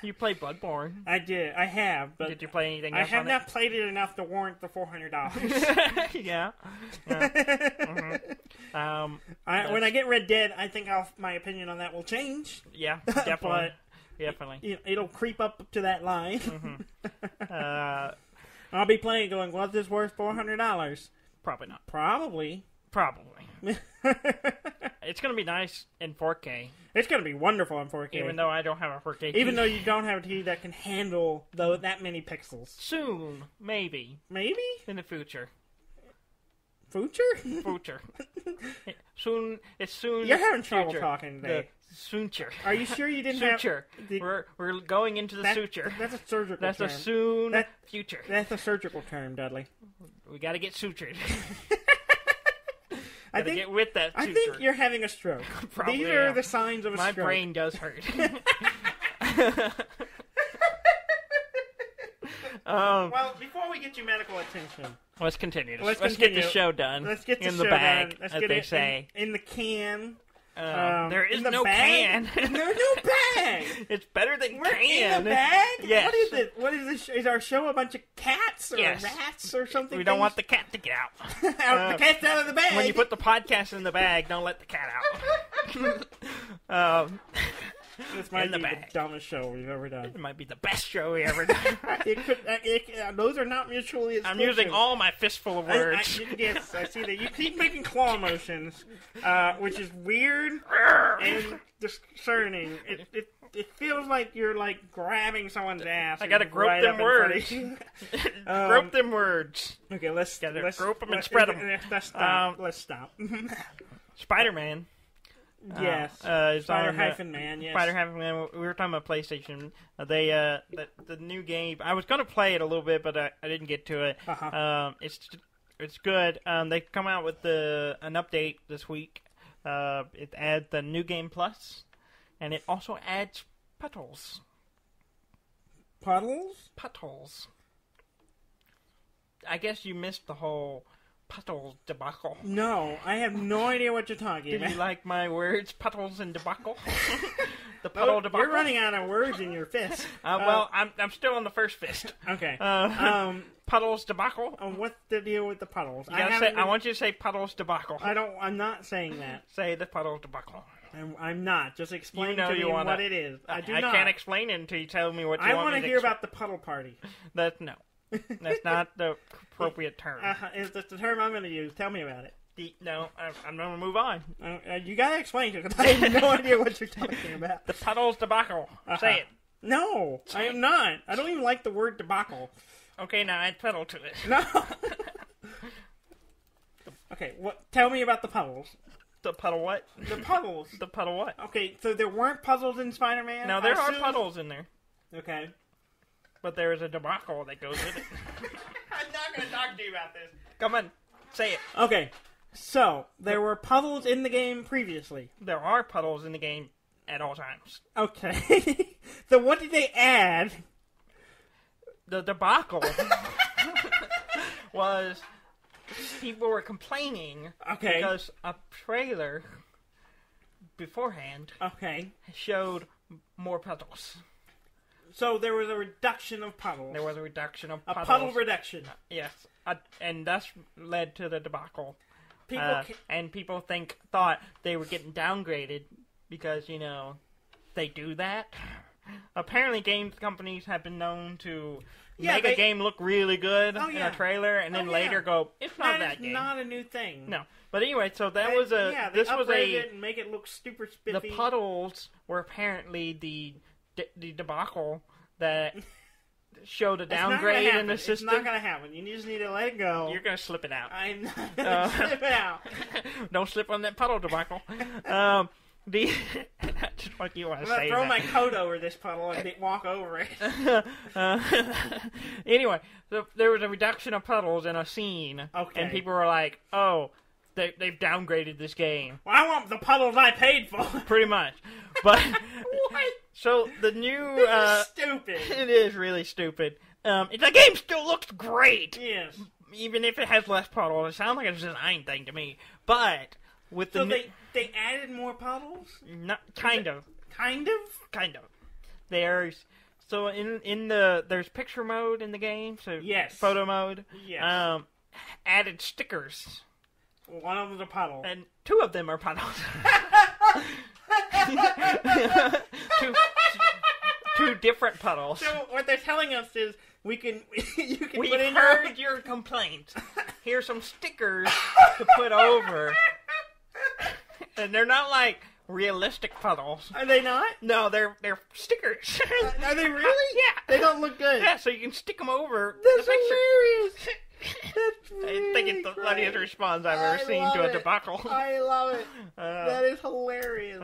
You played Bloodborne. I did. I have. But did you play anything else? I have not played it enough to warrant the $400. Yeah. Mm-hmm. When I get Red Dead, I think my opinion on that will change. Yeah, definitely. Definitely. It'll creep up to that line. Mm-hmm. I'll be playing going, was this worth $400? Probably not. Probably. It's going to be nice in 4K. It's going to be wonderful in 4K. Even though I don't have a 4K TV. Even though you don't have a TV that can handle that many pixels. Soon, maybe. Maybe? In the future. Future? Soon. It's soon. You're having trouble talking today. Suture. Are you sure you didn't suture. We're going into the suture. That's a surgical term. That's a soon future. That's a surgical term, Dudley. We got to get sutured. Gotta get with that. I think you're having a stroke. Probably These are the signs of a My stroke. My brain does hurt. Well, before we get you medical attention, let's continue. Let's get the show done. Let's get in the bag, Let's as get they it say. In the can. There is no bag? can. There's no bag. It's better than We're can. in a bag? Yes. What is it? What is this? Is our show a bunch of cats or rats or something? We don't want the cat to get out. The cat's out of the bag. When you put the podcast in the bag, don't let the cat out. This might be the dumbest show we've ever done. It might be the best show we ever done. Those are not mutually exclusive. I'm using all my fistful of words. Yes, I see that. You keep making claw motions, which is weird and discerning. It feels like you're like grabbing someone's ass. I gotta grope them words. Grope them words. Okay, let's grope them and spread them. Let's stop. Let's stop. Spider-Man. Yes. Spider-Man, yes. Spider-Man. We were talking about PlayStation. The new game. I was going to play it a little bit, but I didn't get to it. It's good. They come out with an update this week. It adds the New Game Plus, and it also adds puddles. Puddles? Puddles. I guess you missed the whole puddle debacle. No, I have no idea what you're talking about. Did you like my words, puddles and debacle? The puddle debacle. You're running out of words in your fist. Well, I'm still on the first fist. Okay. Puddles debacle. What's the deal with the puddles? I want you to say puddles debacle. I'm not saying that. Say the puddles debacle. I'm not. Just explain to me what it is. I can't explain it until you tell me what you want me to I want to hear about the puddle party. No. That's not the appropriate term. It's the term I'm going to use. Tell me about it. No, I'm going to move on. You got to explain it because I have no idea what you're talking about. The puddles debacle. Say it. No, I am not. I don't even like the word debacle. Okay, now add puddle to it. No. Okay, tell me about the puddles. The puddle what? The puddles. The puddle what? Okay, so there weren't puzzles in Spider-Man? No, there are puddles in there. Okay. But there is a debacle that goes with it. I'm not going to talk to you about this. Come on, say it. Okay, so there were puddles in the game previously. There are puddles in the game at all times. Okay. So what did they add? The debacle was people were complaining because a trailer beforehand showed more puddles. So there was a reduction of puddles. There was a reduction of puddles. A puddle reduction. Yes. And that's led to the debacle. And people thought they were getting downgraded because, they do that. Apparently game companies have been known to make a game look really good in a trailer and then later go, it's not that game. That's not a new thing. No. But anyway, so that was it and make it look super spiffy. The puddles were apparently the debacle that showed a downgrade in the system. It's not going to happen. You just need to let it go. You're going to slip it out. I'm not going to slip it out. Don't slip on that puddle debacle. Just like you want to say. I'm going to throw my coat over this puddle and walk over it. Anyway, so there was a reduction of puddles in a scene. Okay. And people were like, oh, they've downgraded this game. Well, I want the puddles I paid for. Pretty much. But what? So the new this is stupid. It is really stupid. The game still looks great. Yes. Even if it has less puddles. It sounds like a design thing to me. But with the they added more puddles? Not kind of. Kind of? There's there's picture mode in the game, so yes. Photo mode. Yes. Added stickers. One of them's a puddle. And two of them are puddles. two different puddles. So what they're telling us is you can We've put in heard your complaint. Here's some stickers to put over. And they're not like realistic puddles. Are they not? No, they're stickers. Are they really? Yeah. They don't look good. Yeah, so you can stick them over That's the picture. hilarious. That's really I think it's the funniest response I've ever seen to a debacle. I love it. That is hilarious.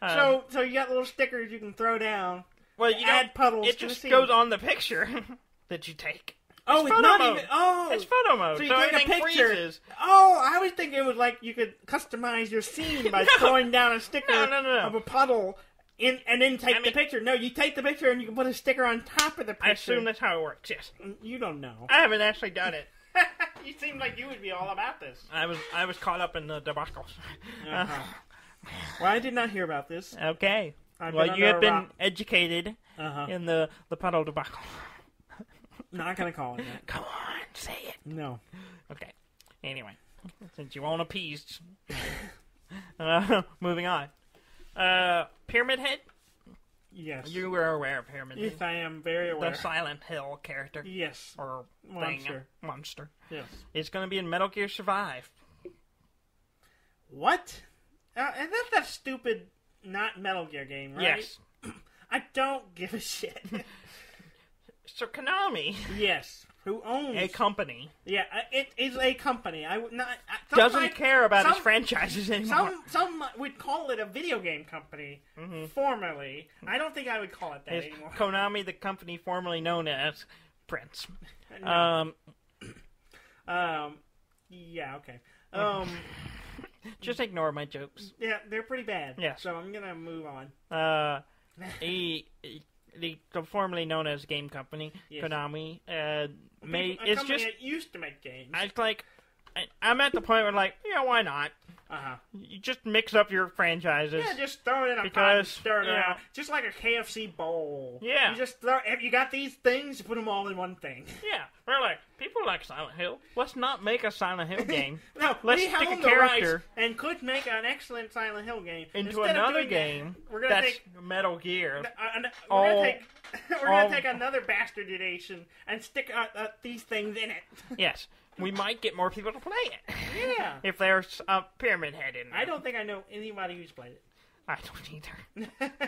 So you got little stickers you can throw down. Well, you add puddles. It just goes on the picture that you take. Oh, it's not even. Oh, it's photo mode. So you take a picture. Freezes. Oh, I was thinking it was like you could customize your scene by throwing down a sticker of a puddle and then take the picture. No, you take the picture and you can put a sticker on top of the picture. I assume that's how it works. Yes. You don't know. I haven't actually done it. You seem like you would be all about this. I was caught up in the debacle. Uh-huh. Well, I did not hear about this. Okay. Well, you have been educated in the puddle debacle. Not gonna call it that. Come on, say it. No. Okay. Anyway, since you won't appeased, moving on. Pyramid Head. Yes. You were aware of Pyramid Head. Yes, I am very aware. The Silent Hill character. Yes. Or monster. Yes. It's going to be in Metal Gear Survive. What? And that's that stupid not Metal Gear game, right? Yes. I don't give a shit. So Konami. Yes. Who owns a company? Yeah, it is a company. I would not doesn't care about its franchises anymore. Some would call it a video game company. Formerly, I don't think I would call it that anymore. Konami, the company formerly known as Prince. No. Yeah. Okay. Just ignore my jokes. Yeah, they're pretty bad. Yeah. So I'm gonna move on. The formerly known as game company, yes. Konami, it's just that used to make games. I'm at the point where why not? You just mix up your franchises. Yeah, just throw it in a pot and stir it around. Just like a KFC bowl. Yeah. You just throw. If you got these things, you put them all in one thing. Yeah. We're like, people like Silent Hill. Let's not make a Silent Hill game. No, let's stick a character and could make an excellent Silent Hill game into another game. We're gonna take Metal Gear. We're gonna take another bastardization and stick these things in it. Yes. We might get more people to play it. Yeah. If there's a Pyramid Head in there. I don't think I know anybody who's played it. I don't either.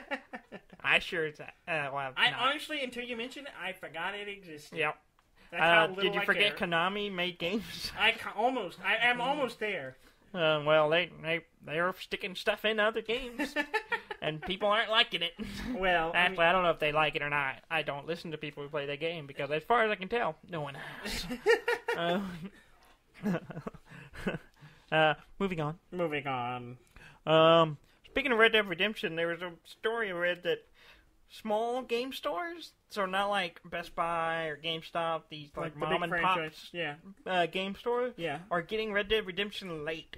I sure it's honestly, until you mentioned it, I forgot it existed. Yep. That's how little did you forget care. Konami made games? I am almost there. Well, they're sticking stuff in other games, and people aren't liking it. Well, actually, I don't know if they like it or not. I don't listen to people who play the game because, as far as I can tell, no one has. Moving on. Moving on. Speaking of Red Dead Redemption, there was a story I read that small game stores, so not like Best Buy or GameStop, these like mom and pops, game stores, are getting Red Dead Redemption late.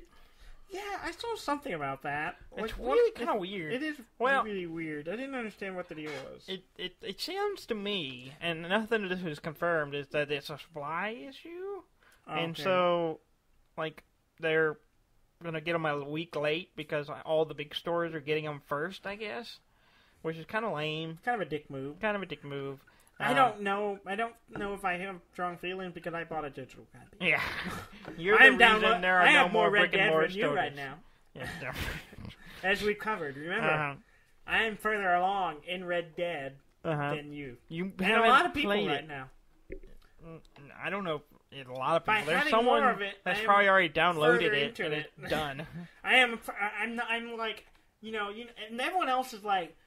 Yeah, I saw something about that. It's really kind of weird. It is really weird. I didn't understand what the deal was. It sounds to me, and nothing of this is confirmed, is that it's a supply issue, and so they're gonna get them a week late because all the big stores are getting them first, I guess. Which is kind of lame. Kind of a dick move. I don't know. I don't know if I have strong feelings because I bought a digital copy. Yeah. You're the reason there are no more brick and mortar stores right now. Yeah. As we covered, remember, I am further along in Red Dead than you. You and a lot of people right now. I don't know. A lot of people. There's someone that's probably already downloaded it and it's done. I'm like, and everyone else is like,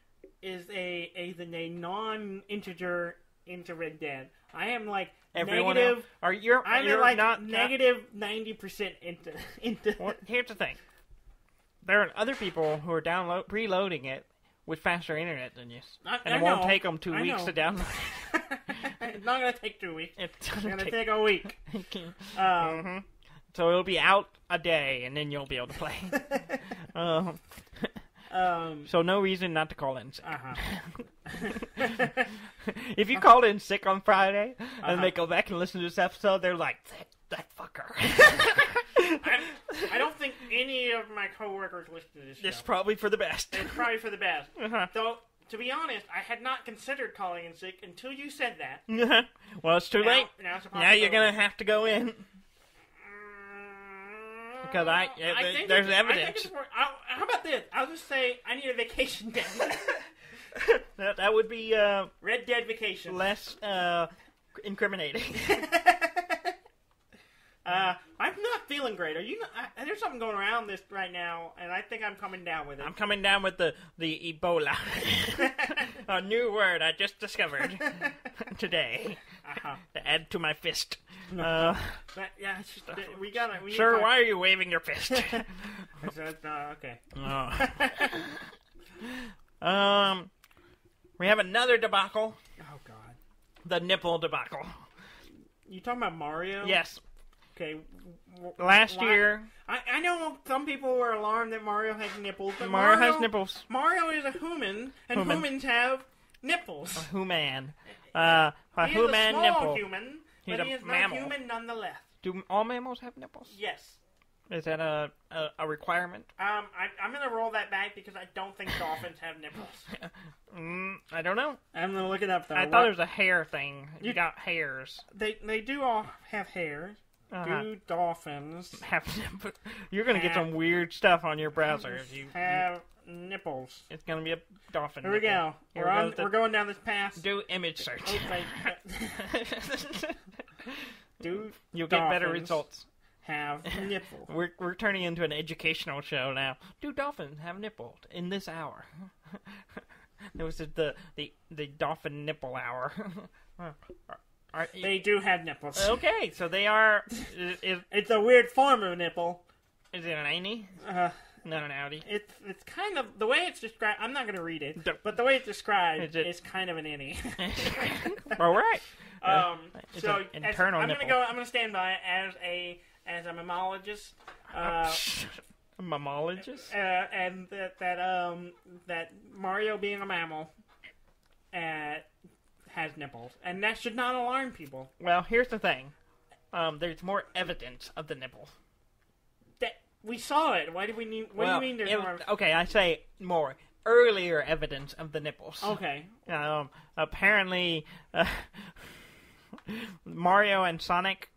is a non-integer into Red Dead. I am like everyone negative. I'm like not negative 90% into. Well, here's the thing: there are other people who are preloading it with faster internet than you, and it won't take them 2 weeks to download it. It's not gonna take 2 weeks. It's gonna take a week. So it'll be out a day, and then you'll be able to play. So no reason not to call in sick. If you called in sick on Friday and they go back and listen to this episode, they're like, that fucker. I don't think any of my coworkers listen to this show. It's probably for the best. It's probably for the best. So, to be honest, I had not considered calling in sick until you said that. Well, it's too late. Now you're going to have to go in. Because there's evidence. How about this? I'll just say I need a vacation day. that would be Red Dead vacation. Less incriminating. I'm not feeling great. Are you? There's something going around this right now, and I think I'm coming down with it. I'm coming down with the Ebola. A new word I just discovered today. to add to my fist. Yeah, we gotta. Sir, why are you waving your fist? Okay. We have another debacle. Oh God. The nipple debacle. You talking about Mario? Yes. Okay. Last year... I know some people were alarmed that Mario had nipples, but Mario has nipples. Mario is a human, and humans have nipples. A human. A human small nipple. Human, He's but a he is mammal. not human nonetheless. Do all mammals have nipples? Yes. Is that a requirement? I'm going to roll that back because I don't think dolphins have nipples. I don't know. I'm going to look it up, though. I thought it was a hair thing. You got hairs. They do all have hairs. Do dolphins You're going to get some weird stuff on your browser if you have nipples? It's going to be a dolphin. Here we go. We're going down this path. Do image search. You'll get better results. Have nipples. We're turning into an educational show now. Do dolphins have nipples in this hour? It was the dolphin nipple hour. They do have nipples. Okay, so they are. It's a weird form of nipple. Is it an innie? Not an outie. It's kind of the way it's described. I'm not going to read it, but the way it's described is kind of an innie. All right. So internal I'm nipple. I'm going to stand by it as a mammologist. Mammologist? And that Mario being a mammal has nipples, and that should not alarm people. Well, here's the thing. There's more evidence of the nipple. We saw it. Why do we need? What do you mean there's more? Okay, I say more earlier evidence of the nipples. Okay. Apparently, Mario and Sonic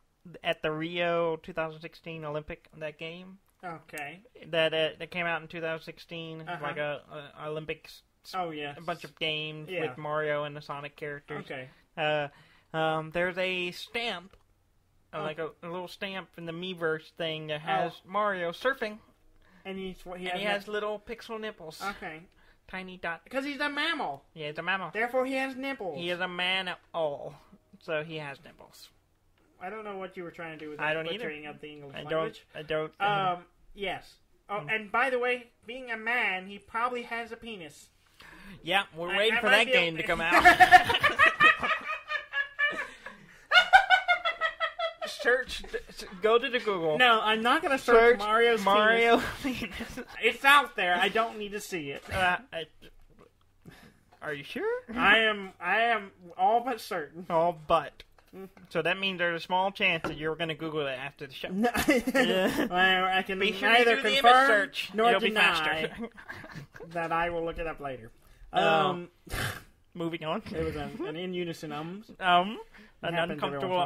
at the Rio 2016 Olympic game. Okay. That came out in 2016, like a Olympics. Oh yeah. A bunch of games with Mario and the Sonic characters. Okay. There's a stamp. Like a little stamp in the Miiverse thing that has Mario surfing. And he has little pixel nipples. Okay. Tiny dot. Because he's a mammal. Yeah, he's a mammal. Therefore, he has nipples. He is a man-all, so he has nipples. I don't know what you were trying to do with that butchering of the English language. I don't. Yes. Oh, and by the way, being a man, he probably has a penis. Yeah, we're waiting for that game to come out. Search. Go to the Google. No, I'm not going to search Mario's penis. It's out there. I don't need to see it. Are you sure? I am all but certain. All but. So that means there's a small chance that you're going to Google it after the show. Well, I can be sure neither to do confirm search. nor deny that I will look it up later. Moving on. It was an in unison ums. An uncomfortable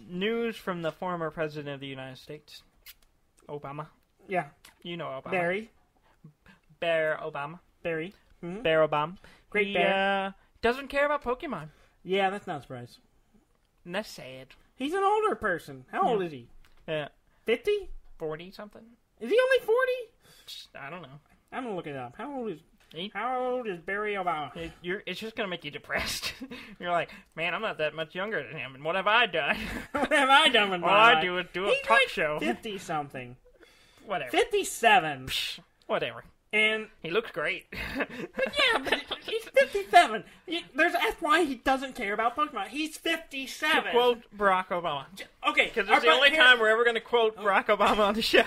news from the former president of the United States, Obama. Yeah. You know Obama. Bear Obama. Barry. Mm-hmm. Bear Obama. Great Bear. Doesn't care about Pokemon. Yeah, that's not a surprise. And that's sad. He's an older person. How old is he? 50? 40 something. Is he only 40? I don't know. I'm gonna look it up. How old is Barry Obama? It's just gonna make you depressed. You're like, man, I'm not that much younger than him, and what have I done? What have I done with my life? All I do is do a talk show. 50 something. Whatever. 57. Whatever. And he looks great. but he's 57. That's why he doesn't care about Pokemon. He's 57. To quote Barack Obama. Okay, because it's the only time we're ever going to quote Barack Obama on the show.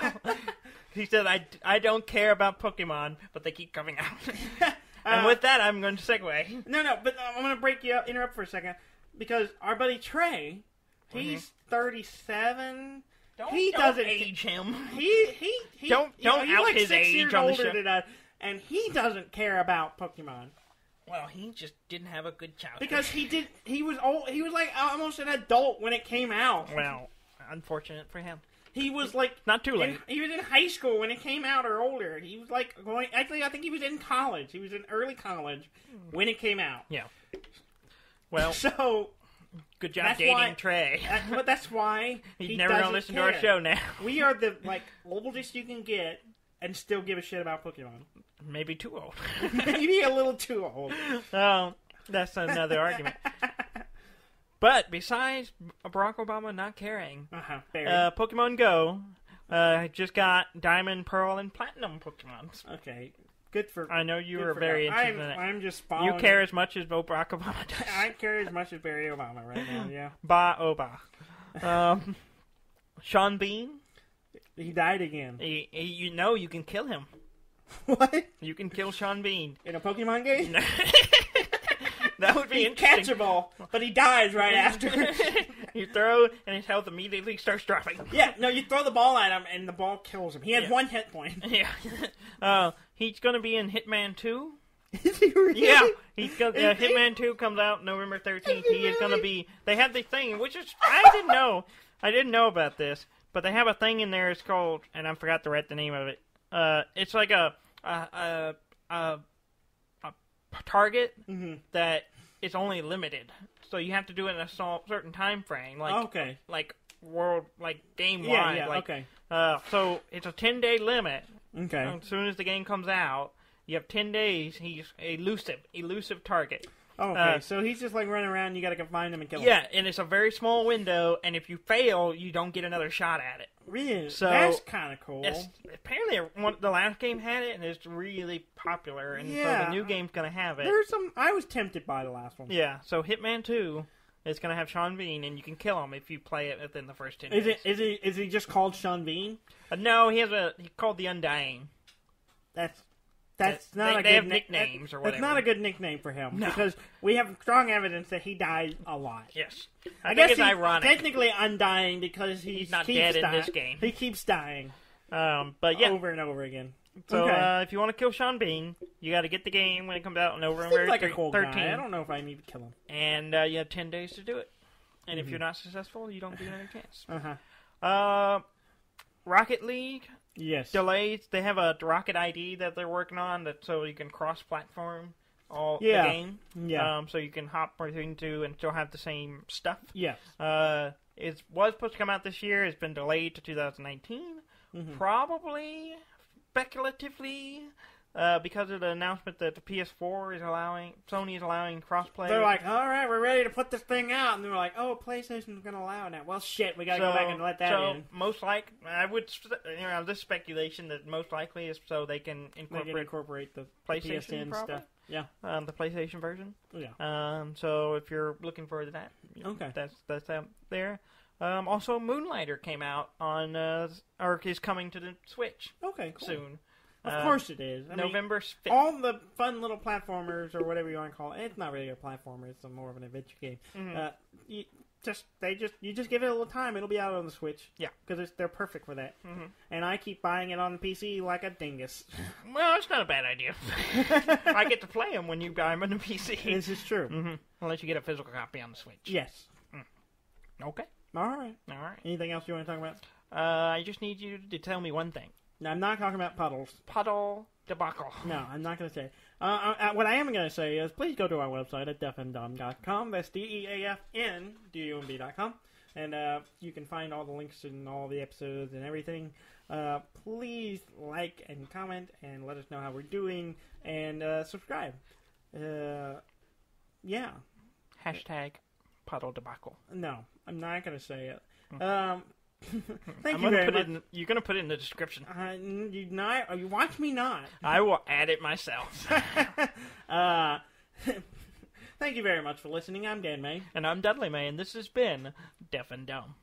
He said, I don't care about Pokemon, but they keep coming out. And with that, I'm going to segue. No, but I'm going to interrupt for a second, because our buddy Trey, he's 37. Don't age him. Don't out like his 6 age years on the older show. than us, and he doesn't care about Pokemon. Well, he just didn't have a good childhood. Because he was old. He was like almost an adult when it came out. Well, unfortunate for him. He was like not too late. He was in high school when it came out, or older. He was like going. Actually, I think he was in college. He was in early college when it came out. Yeah. Well, so good job dating Trey. But that's why he's never gonna listen to our show now. We are the oldest you can get and still give a shit about Pokemon. Maybe too old. Maybe a little too old. That's another argument. But besides Barack Obama not caring, Pokemon Go just got Diamond, Pearl, and Platinum Pokemon. Okay. Good for. I know you were very interested in it. I'm just following. You care as much as Barack Obama does. I care as much as Barry Obama right now. Yeah. Oba. Sean Bean. He died again. You can kill him. What? You can kill Sean Bean in a Pokemon game. That would be interesting. Catchable, but he dies right after. You throw, and his health immediately starts dropping. Yeah, no, you throw the ball at him, and the ball kills him. He has 1 hit point. Yeah. He's going to be in Hitman 2. Is he really? Yeah. Hitman 2 comes out November 13th. He is going to be... They have the thing, which is... I didn't know about this, but they have a thing in there. It's called... And I forgot to write the name of it. It's like a target that is only limited, so you have to do it in a certain time frame, like game wide. Yeah, okay. So it's a 10-day limit. Okay. As soon as the game comes out, you have 10 days. He's elusive target. Okay, so he's just like running around. You got to go find him and kill him. Yeah, and it's a very small window, and if you fail, you don't get another shot at it. Really? So that's kind of cool. Apparently, the last game had it, and it's really popular, and so the new game's going to have it. I was tempted by the last one. Yeah, so Hitman 2 is going to have Sean Bean, and you can kill him if you play it within the first 10 days. Is he just called Sean Bean? No, he's called the Undying. That's not a good they have nicknames or whatever. That's not a good nickname for him because we have strong evidence that he died a lot. Yes, I guess guess it's ironic. Technically undying because he's not dead in this game. He keeps dying. But yeah, over and over again. So if you want to kill Sean Bean, you got to get the game when it comes out in November 13th. Seems like a cool guy. I don't know if I need to kill him. And you have 10 days to do it. And if you're not successful, you don't get another chance. Rocket League. Yes. Delays. They have a Rocket ID that they're working on, so you can cross-platform the game. Yeah. So you can hop between two and still have the same stuff. Yes. It was supposed to come out this year. It's been delayed to 2019. Probably, speculatively, because of the announcement that the PS4 is Sony is allowing crossplay. They're like, all right, we're ready to put this thing out, and they're like, oh, PlayStation's going to allow that. Well, shit, we got to go back and let that in. Most likely, this speculation that most likely is so they can incorporate the PlayStation PSN stuff. Yeah, the PlayStation version. Yeah. So if you're looking forward to that, that's out there. Also, Moonlighter came out on, or is coming to the Switch. Okay, cool. Soon. Of course it is. November 5th. All the fun little platformers, or whatever you want to call it. It's not really a platformer. It's more of an adventure game. You just give it a little time. It'll be out on the Switch. Yeah, because they're perfect for that. And I keep buying it on the PC like a dingus. Well, it's not a bad idea. I get to play them when you buy them on the PC. This is true. Unless you get a physical copy on the Switch. Yes. Okay. All right. Anything else you want to talk about? I just need you to tell me one thing. No, I'm not talking about puddles. Puddle debacle. No, I'm not going to say. What I am going to say is please go to our website at deafandumb.com. That's DEAFNDUMB.com. And you can find all the links and all the episodes and everything. Please like and comment and let us know how we're doing. And subscribe. Yeah. Hashtag puddle debacle. No, I'm not going to say it. Thank you very much. You're going to put it in the description. You watch me not. I will add it myself. Thank you very much for listening. I'm Dan May. And I'm Dudley May, and this has been Deaf and Dumb.